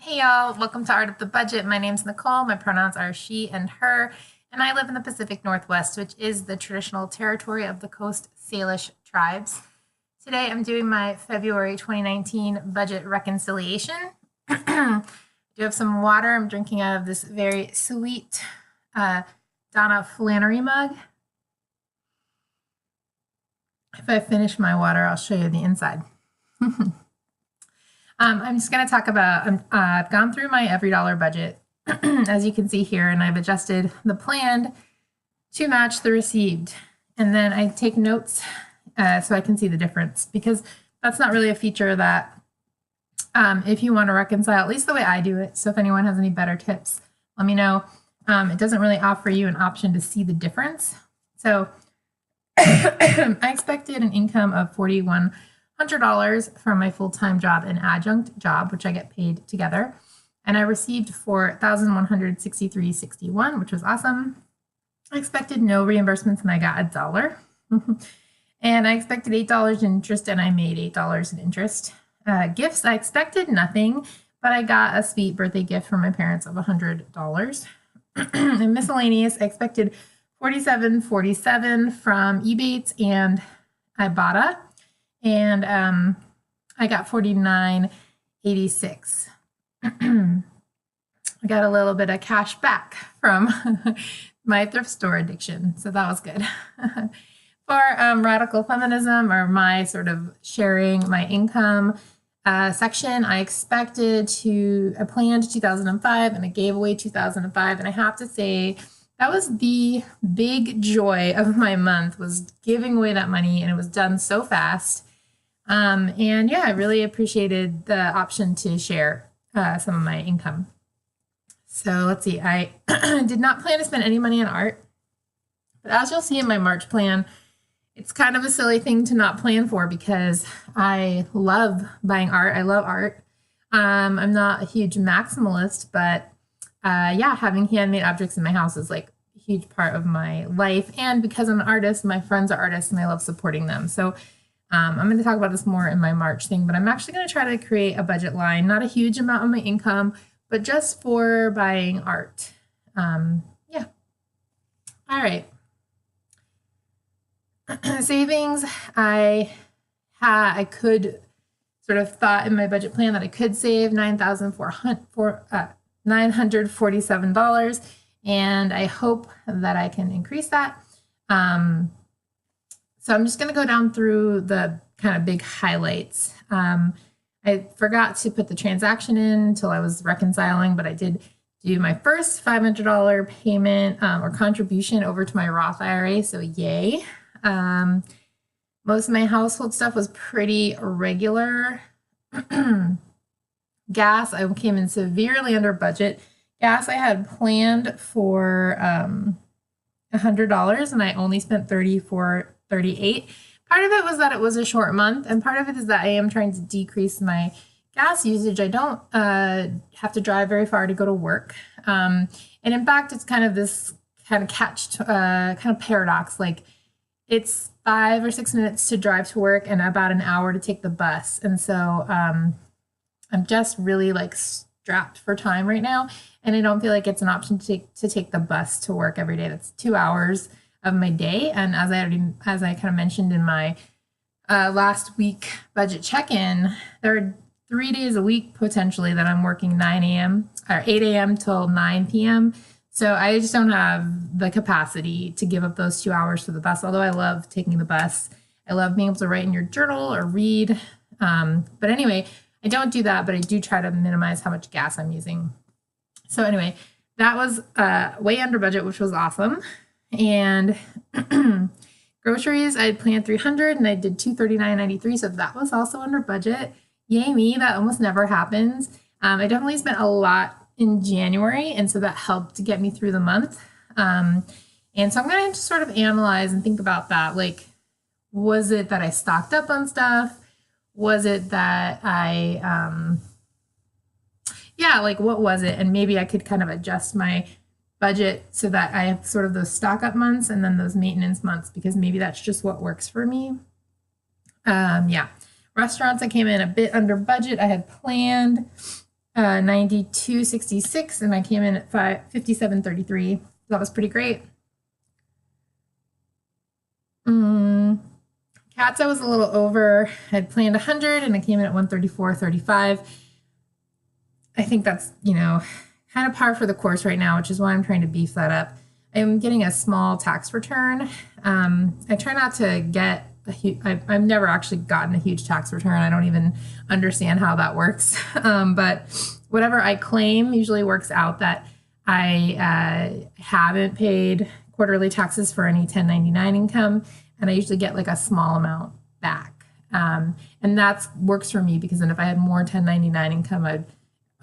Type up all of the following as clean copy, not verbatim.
Hey y'all, welcome to Art of the Budget. My name's Nicole. My pronouns are she and her, and I live in the Pacific Northwest, which is the traditional territory of the Coast Salish tribes. Today I'm doing my February 2019 budget reconciliation. I do have some water. I'm drinking out of this very sweet Donna Flannery mug. If I finish my water, I'll show you the inside. I'm just going to talk about, I've gone through my every dollar budget, as you can see here, and I've adjusted the planned to match the received. And then I take notes so I can see the difference, because that's not really a feature that if you want to reconcile, at least the way I do it. So if anyone has any better tips, let me know. It doesn't really offer you an option to see the difference. So I expected an income of $4,100 from my full-time job and adjunct job, which I get paid together. And I received $4,163.61, which was awesome. I expected no reimbursements and I got $1. And I expected $8 in interest and I made $8 in interest. Gifts, I expected nothing, but I got a sweet birthday gift from my parents of $100. And miscellaneous, I expected $47.47 from Ebates and Ibotta. And I got $49.86. I got a little bit of cash back from my thrift store addiction, so that was good. For radical feminism, or my sort of sharing my income section, I planned 2005 and I gave away 2005, and I have to say that was the big joy of my month, was giving away that money, and it was done so fast. And yeah, I really appreciated the option to share some of my income. So let's see, I did not plan to spend any money on art, but as you'll see in my March plan, it's kind of a silly thing to not plan for because I love buying art. I love art. I'm not a huge maximalist, but yeah, having handmade objects in my house is like a huge part of my life. And because I'm an artist, my friends are artists and I love supporting them. So I'm going to talk about this more in my March thing, but I'm actually going to try to create a budget line, not a huge amount of my income, but just for buying art. Yeah. All right. Savings, I could sort of thought in my budget plan that I could save $947, and I hope that I can increase that. So I'm just going to go down through the kind of big highlights. I forgot to put the transaction in until I was reconciling, but I did do my first $500 payment or contribution over to my Roth IRA, so yay. Most of my household stuff was pretty regular. Gas, I came in severely under budget. Gas, I had planned for $100 and I only spent $34.38. Part of it was that it was a short month, and part of it is that I am trying to decrease my gas usage. I don't have to drive very far to go to work. And in fact, it's kind of this kind of kind of paradox. Like, it's 5 or 6 minutes to drive to work and about an hour to take the bus. And so I'm just really like strapped for time right now. And I don't feel like it's an option to take the bus to work every day. That's 2 hours of my day. And as I kind of mentioned in my last week budget check-in, there are 3 days a week potentially that I'm working 9 a.m. or 8 a.m. till 9 p.m. So I just don't have the capacity to give up those 2 hours for the bus. Although I love taking the bus, I love being able to write in your journal or read. But anyway, I don't do that, but I do try to minimize how much gas I'm using. So anyway, that was way under budget, which was awesome. And groceries, I had planned $300 and I did $239.93. So that was also under budget. Yay me, that almost never happens. I definitely spent a lot in January, and so that helped to get me through the month. And so I'm going to just sort of analyze and think about that. Like, was it that I stocked up on stuff? Was it that yeah, like what was it? And maybe I could kind of adjust my budget so that I have sort of those stock up months and then those maintenance months, because maybe that's just what works for me. Yeah. Restaurants, I came in a bit under budget. I had planned 92.66, and I came in at 57.33. That was pretty great. Cats, I was a little over. I'd planned 100 and I came in at 134.35. I think that's, kind of par for the course right now, which is why I'm trying to beef that up. I'm getting a small tax return. I try not to get I've never actually gotten a huge tax return. I don't even understand how that works. But whatever I claim usually works out that I haven't paid quarterly taxes for any 1099 income, and I usually get like a small amount back. And that works for me because then if I had more 1099 income,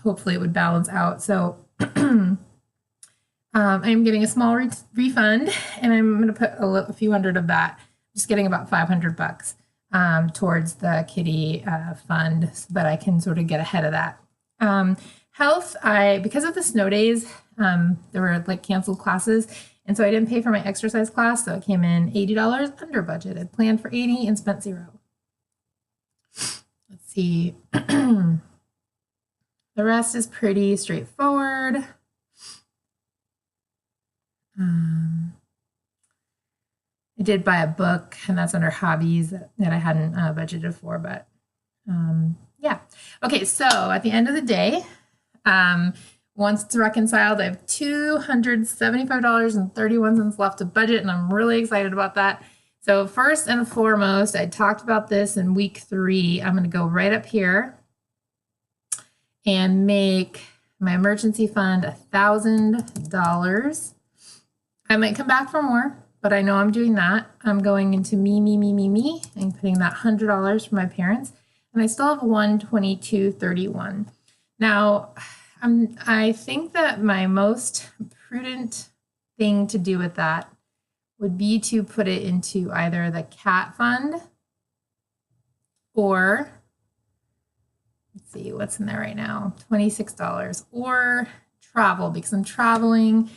hopefully it would balance out. So I'm getting a small refund, and I'm going to put a few hundred of that, just getting about $500 towards the kitty fund so that I can sort of get ahead of that. Health, because of the snow days, there were like canceled classes, and so I didn't pay for my exercise class, so it came in $80 under budget. I planned for 80 and spent 0. Let's see. The rest is pretty straightforward. I did buy a book, and that's under hobbies that I hadn't budgeted for, but yeah. Okay, so at the end of the day, once it's reconciled, I have $275.31 left to budget, and I'm really excited about that. So first and foremost, I talked about this in week 3. I'm going to go right up here and make my emergency fund $1,000. I might come back for more, but I know I'm doing that. I'm going into me, and putting that $100 for my parents, and I still have $122.31. Now, I think that my most prudent thing to do with that would be to put it into either the cat fund or, let's see, what's in there right now? $26, or travel, because I'm traveling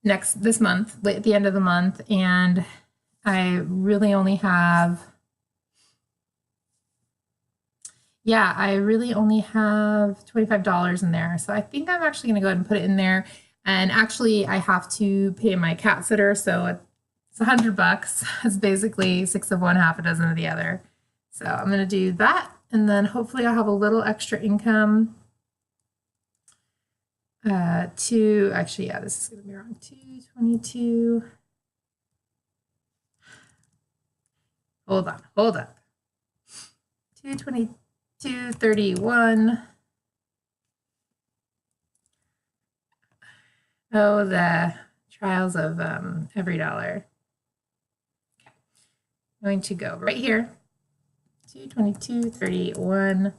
this month, at the end of the month, and I really only have, $25 in there. So I think I'm actually going to go ahead and put it in there. And actually, I have to pay my cat sitter, so it's $100. It's basically 6 of one, half a dozen of the other. So I'm going to do that, and then hopefully I'll have a little extra income. This is going to be wrong. 222. Hold up. 222.31. Oh, the trials of every dollar. Okay. I'm going to go right here. 222.31.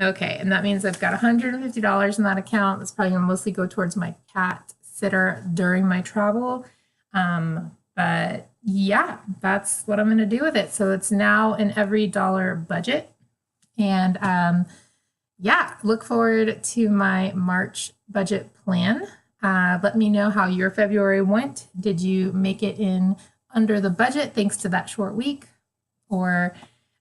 Okay, and that means I've got $150 in that account. That's probably going to mostly go towards my cat sitter during my travel. But yeah, that's what I'm going to do with it. So it's now an every dollar budget. And look forward to my March budget plan. Let me know how your February went. Did you make it in under the budget thanks to that short week? Or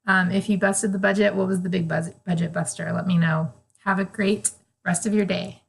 if you busted the budget, what was the big budget buster? Let me know. Have a great rest of your day.